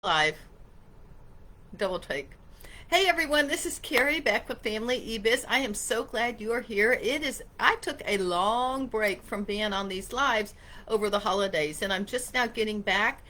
Live. Double take. Hey everyone, this is Carrie back with Family eBiz. I am so glad you are here. I took a long break from being on these lives over the holidays, and I'm just now getting back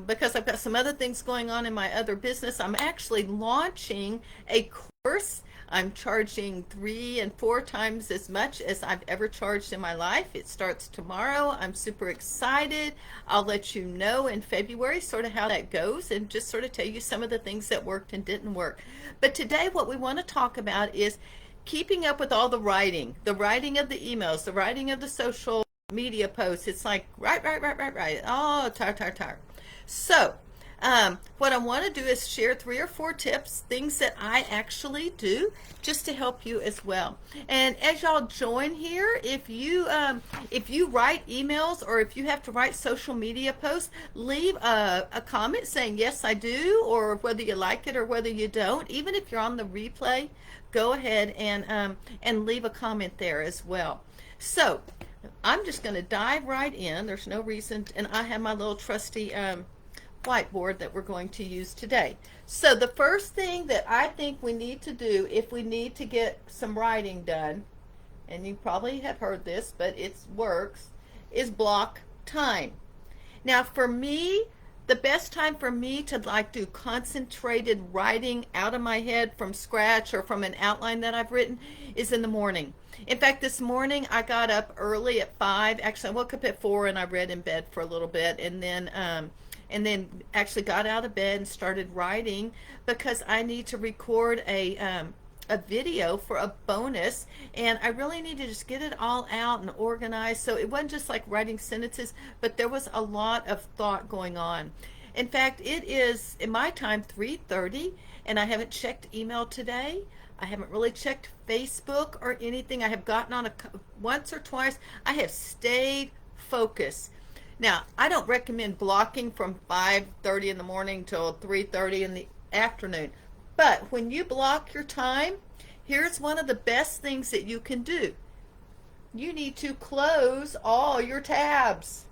because I've got some other things going on in my other business. I'm actually launching a course. I'm charging 3 and 4 times as much as I've ever charged in my life. It starts tomorrow. I'm super excited. I'll let you know in February sort of how that goes and just sort of tell you some of the things that worked and didn't work. But today, what we want to talk about is keeping up with all the writing of the emails, the writing of the social media posts. It's like, right. Oh, tar. So, what I want to do is share 3 or 4 tips, things that I actually do, just to help you as well. And as y'all join here, if you write emails or if you have to write social media posts, leave a comment saying yes I do, or whether you like it or whether you don't. Even if you're on the replay, go ahead and leave a comment there as well. So I'm just going to dive right in. There's no reason, and I have my little trusty whiteboard that we're going to use today. So the first thing that I think we need to do if we need to get some writing done, and you probably have heard this, but it works, is block time. Now for me, the best time for me to like do concentrated writing out of my head from scratch or from an outline that I've written is in the morning. In fact, this morning I got up early at 5. Actually, I woke up at 4 and I read in bed for a little bit, and then actually got out of bed and started writing because I need to record a video for a bonus, and I really need to just get it all out and organized. So it wasn't just like writing sentences, but there was a lot of thought going on. In fact, it is in my time 3:30, and I haven't checked email today. I haven't really checked Facebook or anything. I have gotten on once or twice. I have stayed focused. Now, I don't recommend blocking from 5:30 in the morning till 3:30 in the afternoon. But when you block your time, here's one of the best things that you can do. You need to close all your tabs.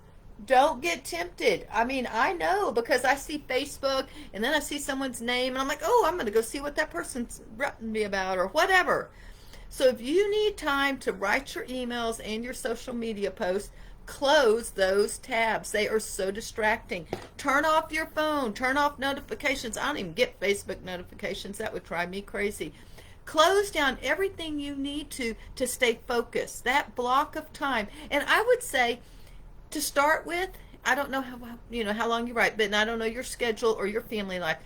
Don't get tempted. I mean, I know because I see Facebook and then I see someone's name and I'm like, oh, I'm going to go see what that person's written me about or whatever. So if you need time to write your emails and your social media posts, close those tabs. They are so distracting. Turn off your phone. Turn off notifications. I don't even get Facebook notifications. That would drive me crazy. Close down everything you need to stay focused. That block of time. And I would say to start with, I don't know how long you write, but I don't know your schedule or your family life.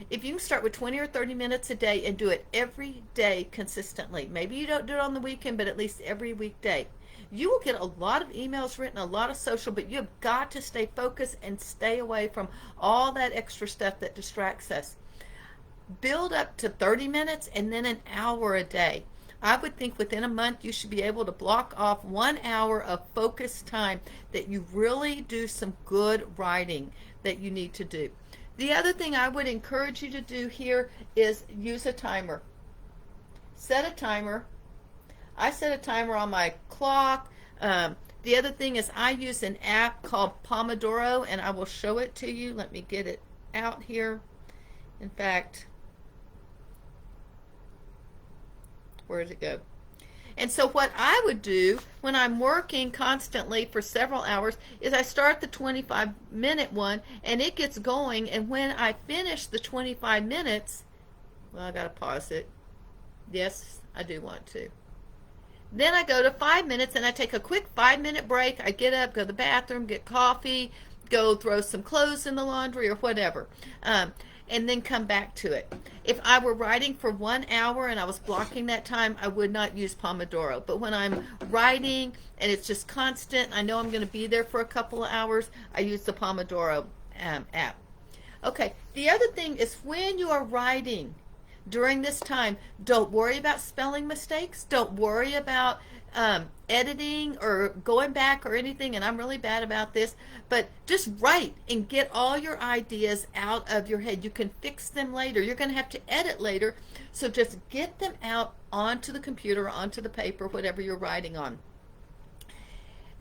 If you can start with 20 or 30 minutes a day and do it every day consistently, maybe you don't do it on the weekend, but at least every weekday, you will get a lot of emails written, a lot of social, but you've got to stay focused and stay away from all that extra stuff that distracts us. Build up to 30 minutes and then an hour a day. I would think within a month you should be able to block off 1 hour of focused time that you really do some good writing that you need to do. The other thing I would encourage you to do here is use a timer. Set a timer. I set a timer on my clock. The other thing is I use an app called Pomodoro, and I will show it to you. Let me get it out here. In fact, where does it go? And so what I would do when I'm working constantly for several hours is I start the 25-minute one and it gets going, and when I finish the 25 minutes, well, I got to pause it. Yes, I do want to. Then I go to 5 minutes and I take a quick 5-minute break. I get up, go to the bathroom, get coffee, go throw some clothes in the laundry or whatever, and then come back to it. If I were writing for 1 hour and I was blocking that time, I would not use Pomodoro. But when I'm writing and it's just constant, I know I'm going to be there for a couple of hours, I use the Pomodoro app. Okay, the other thing is when you are writing during this time, don't worry about spelling mistakes. Don't worry about editing or going back or anything, and I'm really bad about this, but just write and get all your ideas out of your head. You can fix them later. You're going to have to edit later, so just get them out onto the computer, onto the paper, whatever you're writing on.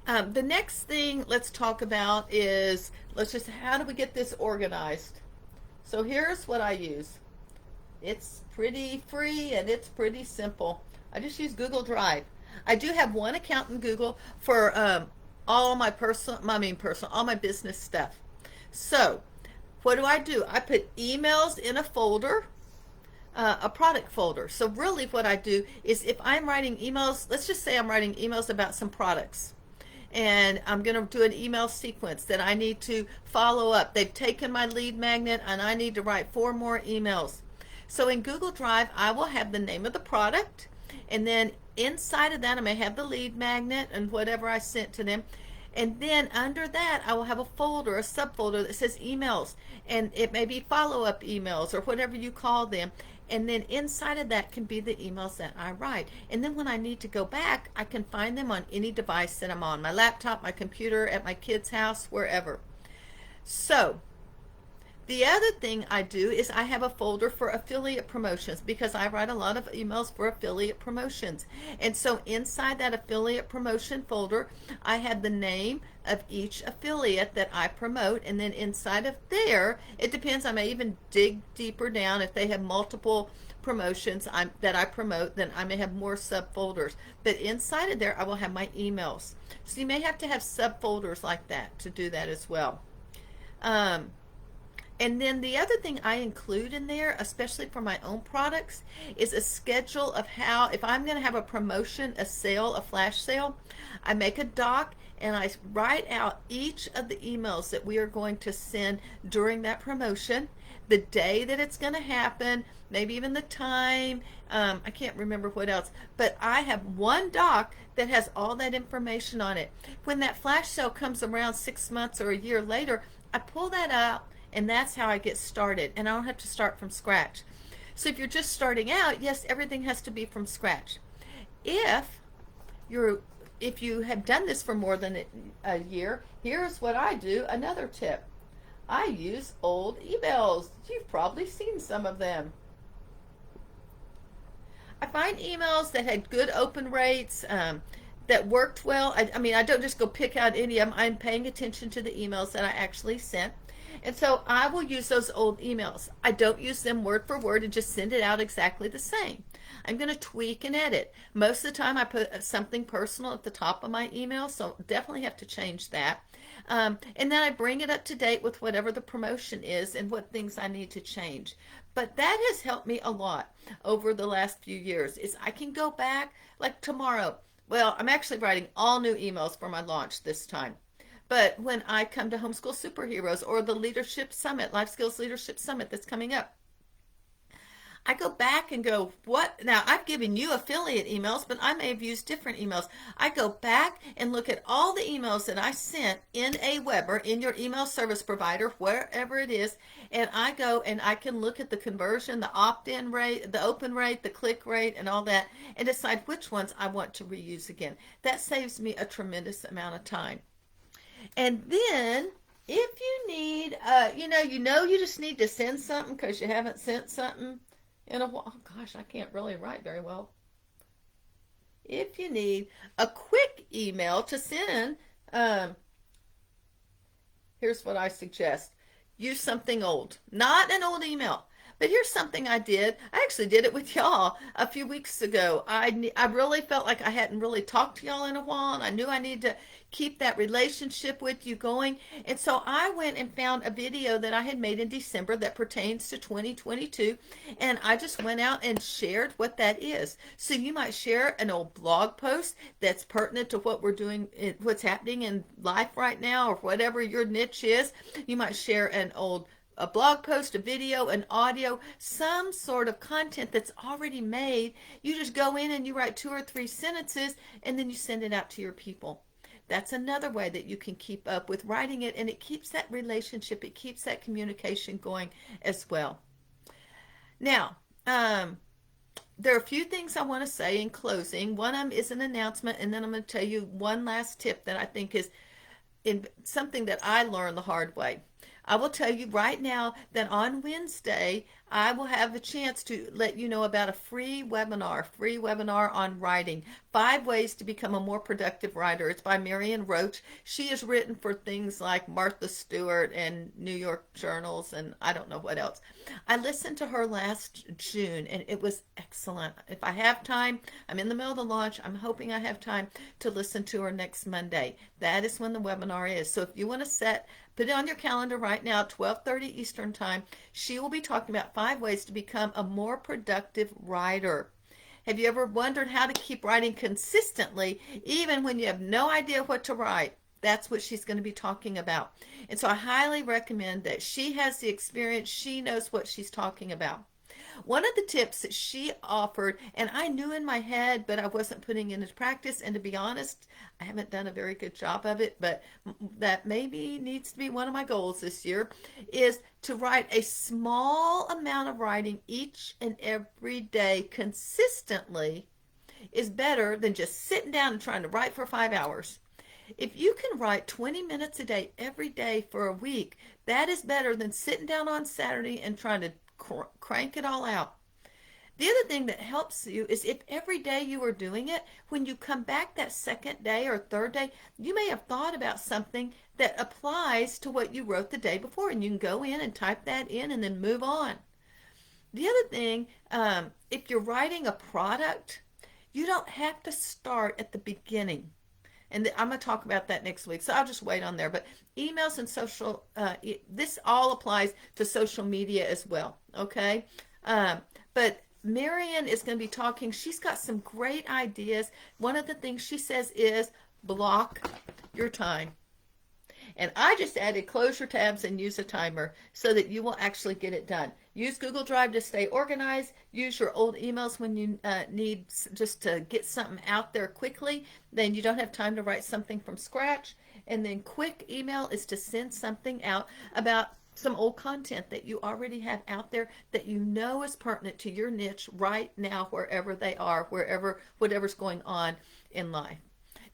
The next thing let's talk about is how do we get this organized? So here's what I use. It's pretty free and it's pretty simple. I just use Google Drive. I do have one account in Google for all my all my business stuff. So what do? I put emails in a folder, a product folder. So really what I do is if I'm writing emails, let's just say I'm writing emails about some products, and I'm going to do an email sequence that I need to follow up. They've taken my lead magnet and I need to write 4 more emails. So in Google Drive, I will have the name of the product, and then inside of that I may have the lead magnet and whatever I sent to them. And then under that, I will have a folder, a subfolder that says emails, and it may be follow-up emails or whatever you call them. And then inside of that can be the emails that I write. And then when I need to go back, I can find them on any device that I'm on, my laptop, my computer, at my kid's house, wherever. So the other thing I do is I have a folder for affiliate promotions, because I write a lot of emails for affiliate promotions. And so inside that affiliate promotion folder, I have the name of each affiliate that I promote. And then inside of there, it depends, I may even dig deeper down. If they have multiple promotions that I promote, then I may have more subfolders. But inside of there, I will have my emails. So you may have to have subfolders like that to do that as well. And then the other thing I include in there, especially for my own products, is a schedule of how, if I'm going to have a promotion, a sale, a flash sale, I make a doc and I write out each of the emails that we are going to send during that promotion, the day that it's going to happen, maybe even the time. I can't remember what else, but I have one doc that has all that information on it. When that flash sale comes around 6 months or a year later, I pull that out, and that's how I get started, and I don't have to start from scratch. So if you're just starting out, yes, everything has to be from scratch. If you have done this for more than a year, here's what I do, another tip. I use old emails. You've probably seen some of them. I find emails that had good open rates, that worked well. I mean, I don't just go pick out any of them. I'm paying attention to the emails that I actually sent. And so I will use those old emails. I don't use them word for word and just send it out exactly the same. I'm going to tweak and edit. Most of the time I put something personal at the top of my email, so definitely have to change that. And then I bring it up to date with whatever the promotion is and what things I need to change. But that has helped me a lot over the last few years. Is I can go back, like tomorrow. Well, I'm actually writing all new emails for my launch this time. But when I come to Homeschool Superheroes or the Leadership Summit, Life Skills Leadership Summit that's coming up, I go back and go, what? Now, I've given you affiliate emails, but I may have used different emails. I go back and look at all the emails that I sent in Aweber, in your email service provider, wherever it is, and I go and I can look at the conversion, the opt-in rate, the open rate, the click rate, and all that, and decide which ones I want to reuse again. That saves me a tremendous amount of time. And then if you need, you just need to send something because you haven't sent something in a while. Oh, gosh, I can't really write very well. If you need a quick email to send, here's what I suggest. Use something old, not an old email. But here's something I did. I actually did it with y'all a few weeks ago. I really felt like I hadn't really talked to y'all in a while, and I knew I needed to keep that relationship with you going. And so I went and found a video that I had made in December that pertains to 2022, and I just went out and shared what that is. So you might share an old blog post that's pertinent to what we're doing, what's happening in life right now, or whatever your niche is. You might share a blog post, a video, an audio, some sort of content that's already made. You just go in and you write 2 or 3 sentences and then you send it out to your people. That's another way that you can keep up with writing it, and it keeps that relationship, it keeps that communication going as well. Now, there are a few things I want to say in closing. One of them is an announcement, and then I'm going to tell you one last tip that I think is something that I learned the hard way. I will tell you right now that on Wednesday, I will have a chance to let you know about a free webinar on writing. 5 ways to become a more productive writer. It's by Marion Roach. She has written for things like Martha Stewart and New York journals and I don't know what else. I listened to her last June and it was excellent. If I have time, I'm in the middle of the launch. I'm hoping I have time to listen to her next Monday. That is when the webinar is. So if you want to put it on your calendar right now, 12:30 Eastern Time. She will be talking about 5 ways to become a more productive writer. Have you ever wondered how to keep writing consistently even when you have no idea what to write? That's what she's going to be talking about. And so I highly recommend that. She has the experience. She knows what she's talking about. One of the tips that she offered, and I knew in my head, but I wasn't putting it into practice, and to be honest, I haven't done a very good job of it, but that maybe needs to be one of my goals this year, is to write a small amount of writing each and every day consistently is better than just sitting down and trying to write for 5 hours. If you can write 20 minutes a day every day for a week, that is better than sitting down on Saturday and trying to crank it all out. The other thing that helps you is if every day you are doing it, when you come back that second day or third day, you may have thought about something that applies to what you wrote the day before, and you can go in and type that in and then move on. The other thing, if you're writing a product, you don't have to start at the beginning. And I'm going to talk about that next week, so I'll just wait on there. But emails and social, this all applies to social media as well, okay? But Marion is going to be talking. She's got some great ideas. One of the things she says is block your time. And I just added close your tabs and use a timer so that you will actually get it done. Use Google Drive to stay organized. Use your old emails when you need just to get something out there quickly. Then you don't have time to write something from scratch. And then quick email is to send something out about some old content that you already have out there that you know is pertinent to your niche right now, wherever they are, whatever's going on in life.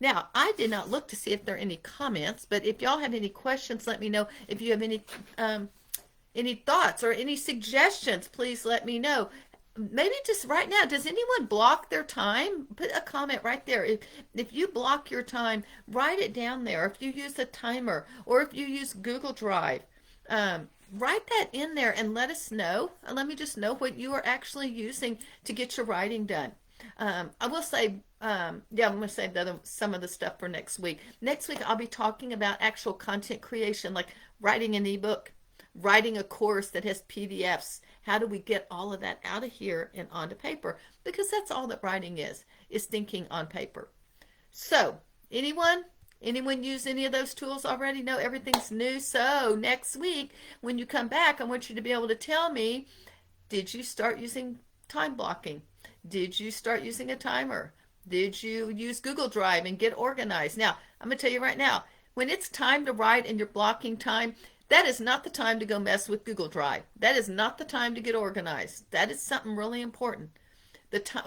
Now, I did not look to see if there are any comments, but if y'all have any questions, let me know. If you have any thoughts or any suggestions, please let me know. Maybe just right now, does anyone block their time? Put a comment right there. If you block your time, write it down there. If you use a timer or if you use Google Drive, write that in there and let us know. Let me just know what you are actually using to get your writing done. I will say, I'm going to save some of the stuff for next week. Next week, I'll be talking about actual content creation, like writing an ebook, writing a course that has PDFs. How do we get all of that out of here and onto paper? Because that's all that writing is thinking on paper. So, anyone use any of those tools already? No, everything's new. So, next week, when you come back, I want you to be able to tell me, did you start using time blocking? Did you start using a timer? Did you use Google Drive and get organized? Now, I'm going to tell you right now, when it's time to write and you're blocking time, that is not the time to go mess with Google Drive. That is not the time to get organized. That is something really important.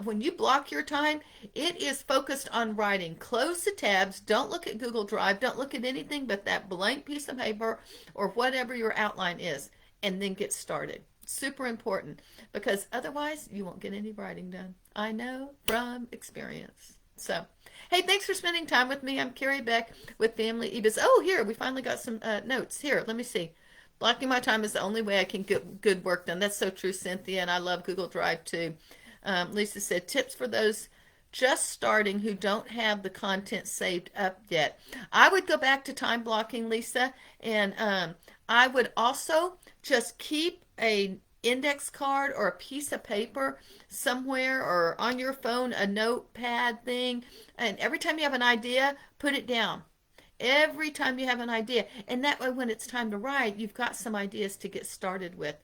When you block your time, it is focused on writing. Close the tabs. Don't look at Google Drive. Don't look at anything but that blank piece of paper or whatever your outline is, and then get started. Super important, because otherwise you won't get any writing done. I know from experience. So, hey, thanks for spending time with me. I'm Carrie Beck with Family eBiz. Oh, here, we finally got some notes. Here, let me see. Blocking my time is the only way I can get good work done. That's so true, Cynthia, and I love Google Drive too. Lisa said, tips for those just starting who don't have the content saved up yet. I would go back to time blocking, Lisa, and I would also just keep a index card or a piece of paper somewhere, or on your phone, a notepad thing, and every time you have an idea, put it down. Every time you have an idea, and that way when it's time to write, you've got some ideas to get started with.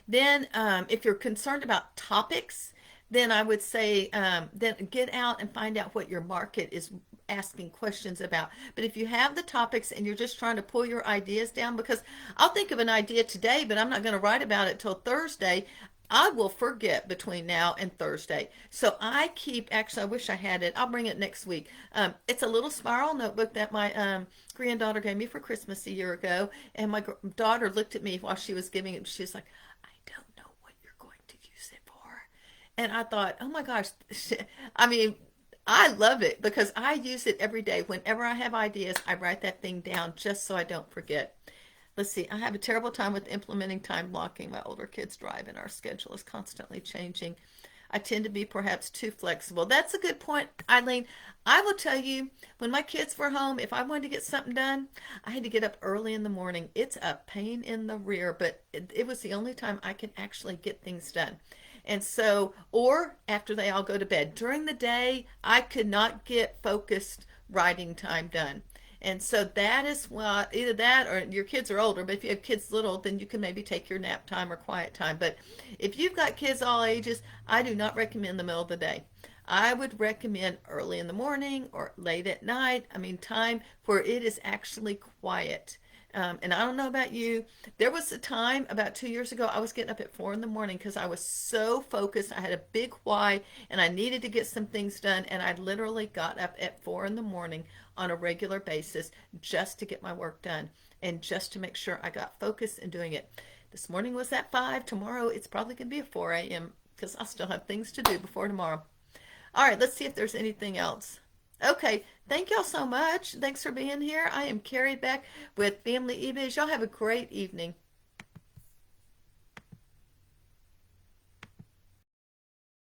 Then if you're concerned about topics, then I would say then get out and find out what your market is asking questions about. But if you have the topics and you're just trying to pull your ideas down, because I'll think of an idea today, but I'm not going to write about it till Thursday, I will forget between now and Thursday. So I keep, actually, I wish I had it. I'll bring it next week. It's a little spiral notebook that my granddaughter gave me for Christmas a year ago. And my daughter looked at me while she was giving it. She's like, I don't know what you're going to use it for. And I thought, oh my gosh. I mean, I love it because I use it every day. Whenever I have ideas, I write that thing down just so I don't forget. Let's see, I have a terrible time with implementing time blocking. My older kids drive and our schedule is constantly changing. I tend to be perhaps too flexible. That's a good point, Eileen. I will tell you, when my kids were home, if I wanted to get something done, I had to get up early in the morning. It's a pain in the rear, but it was the only time I could actually get things done. And so, or after they all go to bed. During the day, I could not get focused writing time done. And so that is what, either that or your kids are older, but if you have kids little, then you can maybe take your nap time or quiet time. But if you've got kids all ages, I do not recommend the middle of the day. I would recommend early in the morning or late at night. I mean, time where it is actually quiet. And I don't know about you. There was a time about 2 years ago, I was getting up at 4 in the morning because I was so focused. I had a big why and I needed to get some things done. And I literally got up at 4 in the morning on a regular basis just to get my work done and just to make sure I got focused in doing it. This morning was at 5. Tomorrow it's probably going to be at 4 a.m. because I still have things to do before tomorrow. All right, let's see if there's anything else. Okay, thank y'all so much. Thanks for being here. I am Carrie back with Family eBiz. Y'all have a great evening.